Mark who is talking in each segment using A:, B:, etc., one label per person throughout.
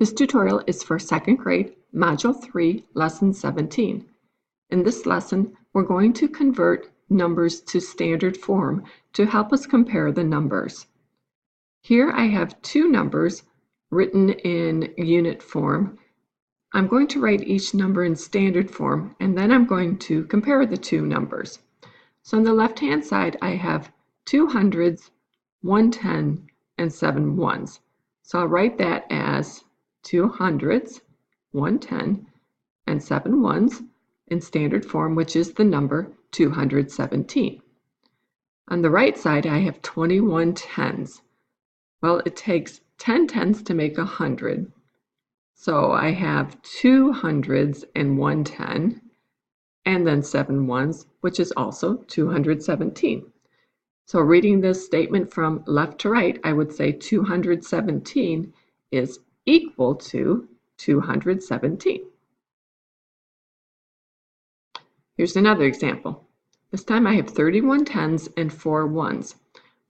A: This tutorial is for 2nd grade, Module 3, Lesson 17. In this lesson, we're going to convert numbers to standard form to help us compare the numbers. Here I have two numbers written in unit form. I'm going to write each number in standard form, and then I'm going to compare the two numbers. So on the left-hand side, I have 2 hundreds, 110, and 7 ones. So I'll write that as 2 hundreds, 110, and 7 ones in standard form, which is the number 217. On the right side, I have 21 tens. Well, it takes 10 tens to make 100. So I have 2 hundreds and 110, and then 7 ones, which is also 217. So reading this statement from left to right, I would say 217 is equal to 217. Here's another example. This time I have 31 tens and 4 ones.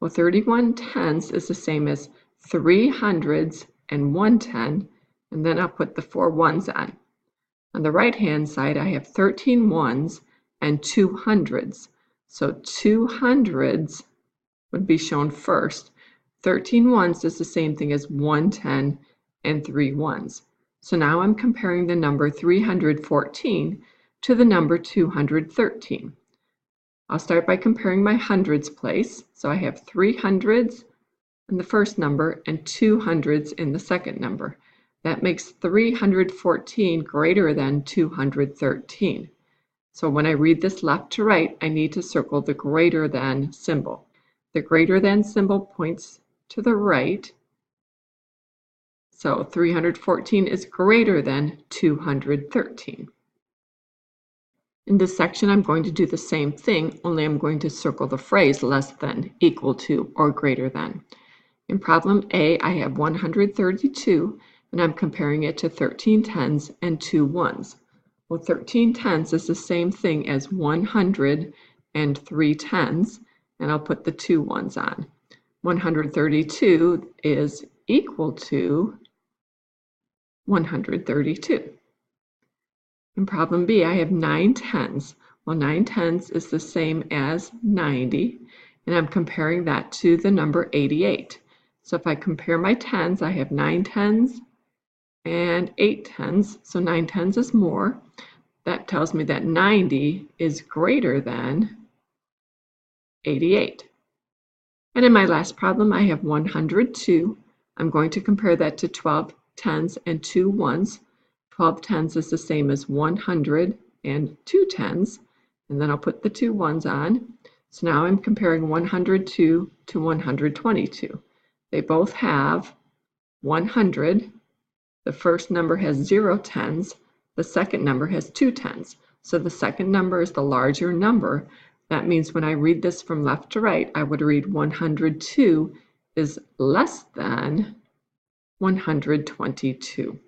A: Well, 31 tens is the same as 3 hundreds and 110, and then I'll put the 4 ones on. On the right-hand side, I have 13 ones and 2 hundreds. So 2 hundreds would be shown first. 13 ones is the same thing as 110 and 3 ones. So now I'm comparing the number 314 to the number 213. I'll start by comparing my hundreds place. So I have 3 hundreds in the first number and 2 hundreds in the second number. That makes 314 greater than 213. So when I read this left to right, I need to circle the greater than symbol. The greater than symbol points to the right. So 314 is greater than 213. In this section, I'm going to do the same thing, only I'm going to circle the phrase less than, equal to, or greater than. In problem A, I have 132, and I'm comparing it to 13 tens and 2 ones. Well, 13 tens is the same thing as 100 and 3 tens, and I'll put the 2 ones on. 132 is equal to 132. In problem B, I have 9 tens. Well, 9 tens is the same as 90, and I'm comparing that to the number 88. So if I compare my tens, I have 9 tens and 8 tens. So 9 tens is more. That tells me that 90 is greater than 88. And in my last problem, I have 102. I'm going to compare that to 12 tens and 2 ones. 12 tens is the same as 100 and 2 tens, and then I'll put the 2 ones on. So now I'm comparing 102 to 122. They both have 100. The first number has 0 tens. The second number has 2 tens. So the second number is the larger number. That means when I read this from left to right, I would read 102 is less than 122.